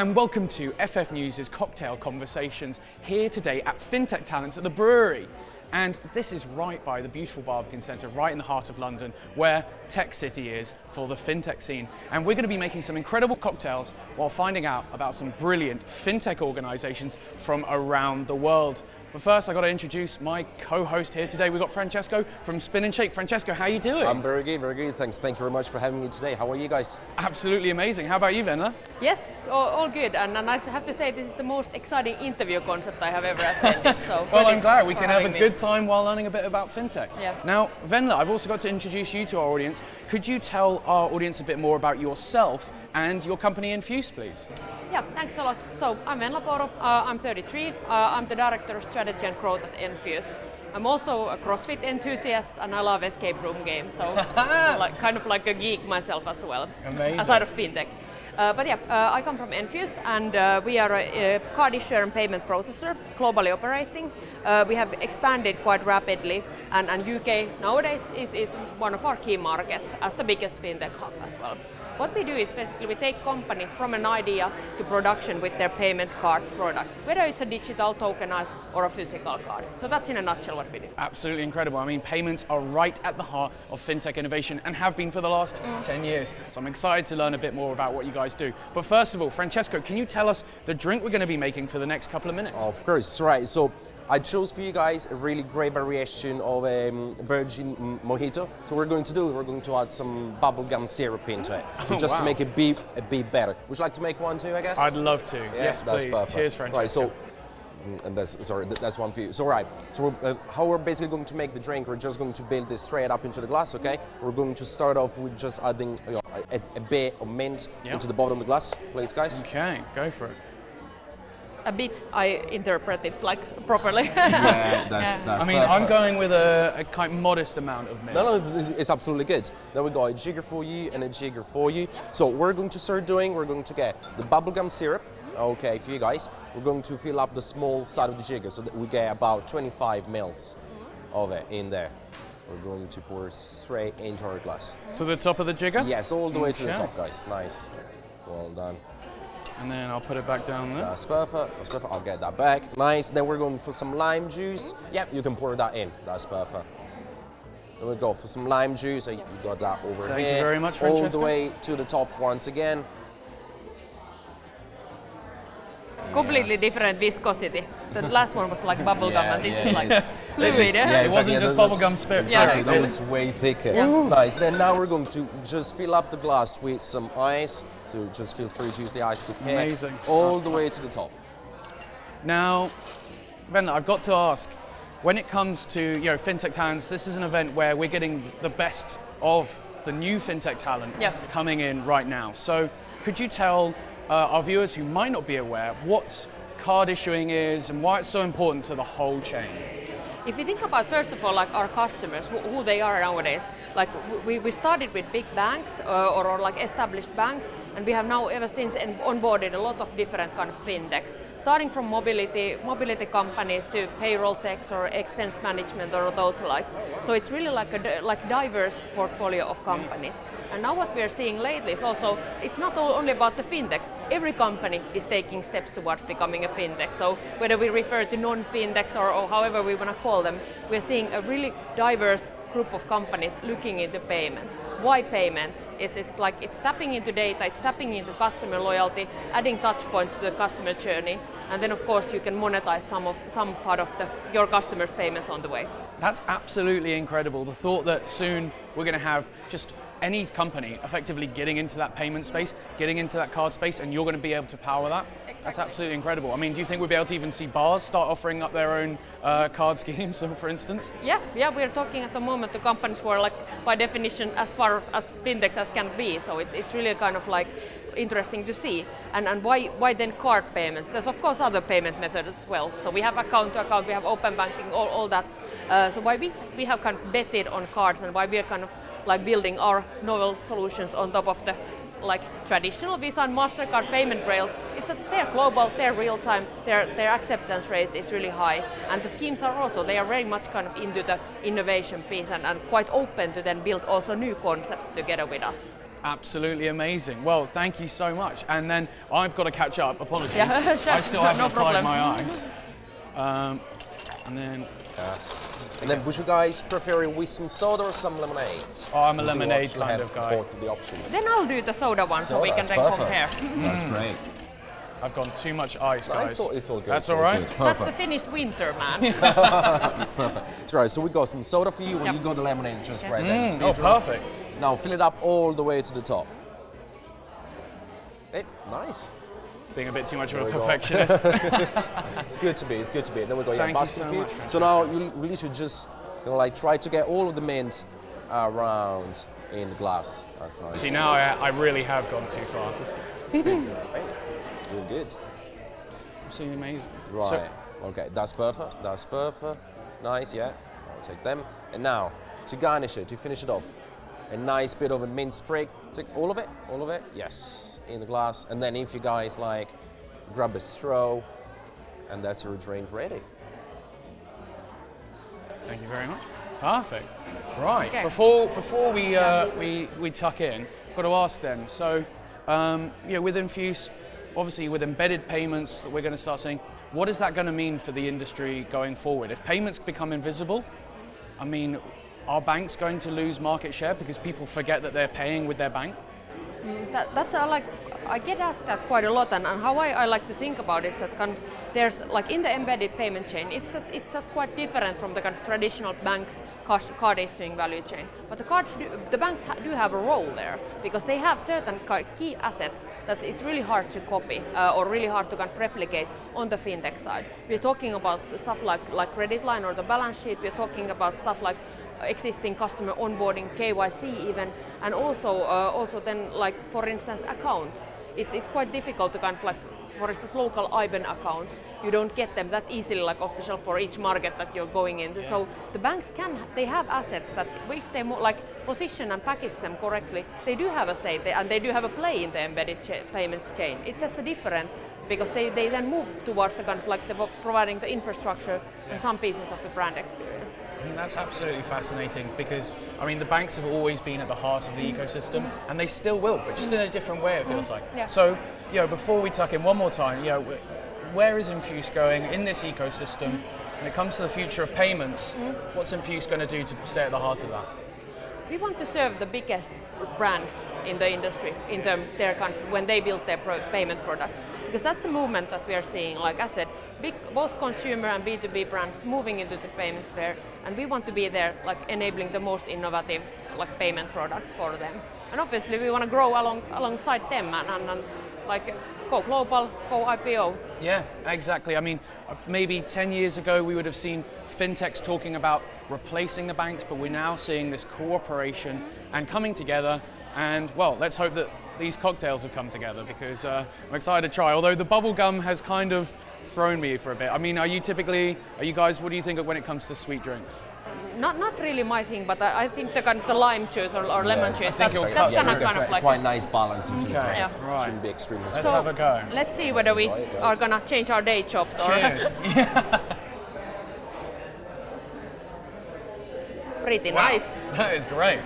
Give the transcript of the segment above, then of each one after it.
and welcome to FF News' Cocktail Conversations here today at Fintech Talents at the brewery. And this is right by the beautiful Barbican Centre, right in the heart of London, where Tech City is for the fintech scene. And we're going to be making some incredible cocktails while finding out about some brilliant fintech organisations from around the world. But first, I got to introduce my co-host here today. We've got Francesco from Spin and Shake. Francesco, how are you doing? I'm very good, very good. Thanks. Thank you very much for having me today. How are you guys? Absolutely amazing. How about you, Venla? Yes, all good. And I have to say, this is the most exciting interview concept I have ever attended. So well, I'm glad we can have a good time while learning a bit about fintech. Yeah. Now, Venla, I've also got to introduce you to our audience. Could you tell our audience a bit more about yourself and your company Enfuce, please? Yeah, thanks a lot. So I'm Venla Pouru, I'm 33, I'm the Director of Strategy and Growth at Enfuce. I'm also a CrossFit enthusiast and I love escape room games, so kind of like a geek myself as well. Amazing. Aside of fintech. I come from Enfuce and we are a card issuer and payment processor, globally operating. We have expanded quite rapidly and UK nowadays is one of our key markets as the biggest fintech hub as well. What we do is basically we take companies from an idea to production with their payment card product, whether it's a digital, tokenized or a physical card. So that's in a nutshell what we do. Absolutely incredible. I mean, payments are right at the heart of fintech innovation and have been for the last 10 years. So I'm excited to learn a bit more about what you guys do. But first of all, Francesco, can you tell us the drink we're going to be making for the next couple of minutes? Of course, right. So I chose for you guys a really great variation of a virgin mojito. So we're going to add some bubblegum syrup into it, so just to make it a bit better. Would you like to make one too, I guess? I'd love to. Yeah, yes, that's please. perfect. Cheers, Francesco. Right, so and that's one for you. So how we're basically going to make the drink, we're just going to build this straight up into the glass, okay? We're going to start off with just adding a bit of mint into the bottom of the glass, please, guys. Okay, go for it. A bit, I interpret it's like properly. Yeah, that's I mean, perfect. I'm going with a kind of modest amount of mint. No, it's absolutely good. Then we got a jigger for you and a jigger for you. So we're going to start doing, we're going to get the bubblegum syrup, okay, for you guys. We're going to fill up the small side of the jigger so that we get about 25 mils of it in there. We're going to pour straight into our glass. To the top of the jigger? Yes, all the way to the top, guys. Nice. Well done. And then I'll put it back down there. That's perfect. That's perfect. I'll get that back. Nice. Then we're going for some lime juice. Yep, you can pour that in. That's perfect. Then we go for some lime juice. You got that over here. Thank you very much, Francesco. All the way to the top once again. Completely different viscosity. The last one was like bubblegum and this is like fluid. It wasn't just bubblegum spirit. Exactly, that was way thicker. Yeah. Nice. Then now we're going to just fill up the glass with some ice. So just feel free to use the ice with care. Amazing. All the way to the top. Now, Venla, I've got to ask, when it comes to Fintech Talents, this is an event where we're getting the best of the new Fintech talent coming in right now. So could you tell our viewers who might not be aware what card issuing is and why it's so important to the whole chain? If you think about, first of all, like our customers, who they are nowadays, like we started with big banks or like established banks, and we have now ever since onboarded a lot of different kind of fintechs, starting from mobility companies to payroll techs or expense management or those likes. So it's really like a diverse portfolio of companies. And now what we are seeing lately is also, it's not only about the fintechs. Every company is taking steps towards becoming a fintech. So whether we refer to non-fintechs or however we want to call them, we're seeing a really diverse group of companies looking into payments. Why payments? It's tapping into data, it's tapping into customer loyalty, adding touch points to the customer journey, and then of course you can monetize some part of your customers' payments on the way. That's absolutely incredible. The thought that soon we're going to have just any company effectively getting into that payment space, getting into that card space, and you're going to be able to power that. Exactly. That's absolutely incredible. I mean, do you think we'll be able to even see bars start offering up their own card schemes, for instance? Yeah, we're talking at the moment to companies who are like, by definition, as far as fintechs as can be. So it's really kind of like interesting to see. And why then card payments? There's of course other payment methods as well. So we have account to account, we have open banking, all that. So why we have kind of betted on cards and why we are kind of like building our novel solutions on top of the like traditional Visa and MasterCard payment rails. It's that they're global, they're real time, their acceptance rate is really high, and the schemes are also, they are very much kind of into the innovation piece and quite open to then build also new concepts together with us. Absolutely amazing. Well, thank you so much. And then I've got to catch up. Apologies. Yeah, sure. I still haven't No applied problem. my eyes. And then, Yes. And then would you guys prefer it with some soda or some lemonade? oh, I'm a We do lemonade actually kind have of guy. both of the options. Then I'll do the soda one so we Soda, can then that's compare. perfect. That's great. I've gone too much ice, No, guys. it's all good. That's it's all right. good. That's the Perfect. Finnish winter, man. That's right. So we got some soda for you, and Yep. you got the lemonade just Okay. right there. in the Oh, speed room. perfect. Now fill it up all the way to the top. Hey, nice. Being a bit too much of There a we go. perfectionist. It's good to be. It's good to be. Then we got Thank you basket so for you. much, Francesca. So now you really should just like try to get all of the mint around in the glass. That's nice. See, now I really have gone too far. Right. You're good. Absolutely amazing. Right. So, Okay. That's perfect. That's perfect. Nice. Yeah. I'll take them. And now to garnish it, to finish it off, a nice bit of a mint sprig. Take all of it. All of it. Yes. In the glass. And then if you guys like, grab a straw, and that's your drink ready. thank you very much. Perfect. Right. Okay. Before we tuck in, I've got to ask then. So, with Enfuce, obviously with embedded payments that we're going to start seeing, what is that going to mean for the industry going forward? If payments become invisible, I mean, are banks going to lose market share because people forget that they're paying with their bank? That's like I get asked that quite a lot, and how I like to think about is that kind of there's like in the embedded payment chain, it's just quite different from the kind of traditional banks card issuing value chain. But the banks do have a role there because they have certain key assets that it's really hard to copy or really hard to kind of replicate on the fintech side. We're talking about stuff like credit line or the balance sheet. We're talking about stuff like existing customer onboarding, KYC even, and also then like for instance accounts. It's quite difficult to kind of like, for instance, local IBAN accounts. You don't get them that easily like off the shelf for each market that you're going into. So the banks they have assets that if they like position and package them correctly, they do have a say and they do have a play in the embedded payments chain. It's just a different because they then move towards the kind of like providing the infrastructure and some pieces of the brand experience. I mean, that's absolutely fascinating because, I mean, the banks have always been at the heart of the ecosystem and they still will, but just in a different way, it feels like. Yeah. So, before we tuck in one more time, where is Enfuce going in this ecosystem? When it comes to the future of payments, what's Enfuce going to do to stay at the heart of that? We want to serve the biggest brands in the industry in their country when they build their payment products. Because that's the movement that we are seeing. Like I said, both consumer and B2B brands moving into the payment sphere, and we want to be there, like enabling the most innovative like payment products for them. And obviously, we want to grow alongside them and like go global, go IPO. Yeah, exactly. I mean, maybe 10 years ago we would have seen fintechs talking about replacing the banks, but we're now seeing this cooperation and coming together. And well, let's hope that these cocktails have come together because I'm excited to try. Although the bubble gum has kind of thrown me for a bit. I mean, are you guys, what do you think of when it comes to sweet drinks? Not really my thing, but I think the kind of the lime juice or lemon juice, that's you'll kind cut of through. kind of like. quite nice balance into the Okay, drink. Yeah. right. Shouldn't be extremely Let's sweet. have a go. Let's see whether we Enjoy it, guys. are gonna change our day jobs or. Cheers. Pretty Wow, nice. that is great.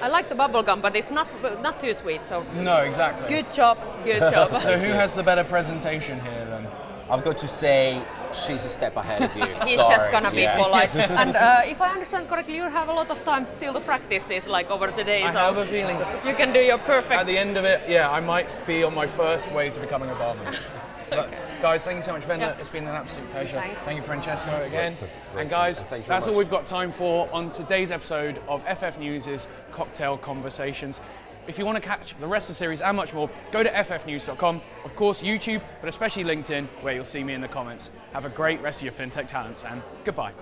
I like the bubble gum, but it's not too sweet. So No, exactly. good job, good job. So who has the better presentation here then? I've got to say she's a step ahead of you. He's Sorry. just gonna be Yeah. polite. And if I understand correctly, you have a lot of time still to practice this, like over the day. I So have a feeling you can do your at perfect. the end of it, I might be on my first way to becoming a barman. But guys, thank you so much, Venla. Yeah. It's been an absolute pleasure. Thanks. Thank you, Francesco, again. Great. And guys, Thank you very that's all much. we've got time for on today's episode of FF News' Cocktail Conversations. If you want to catch the rest of the series and much more, go to ffnews.com, of course YouTube, but especially LinkedIn, where you'll see me in the comments. Have a great rest of your FinTech Talents, and goodbye.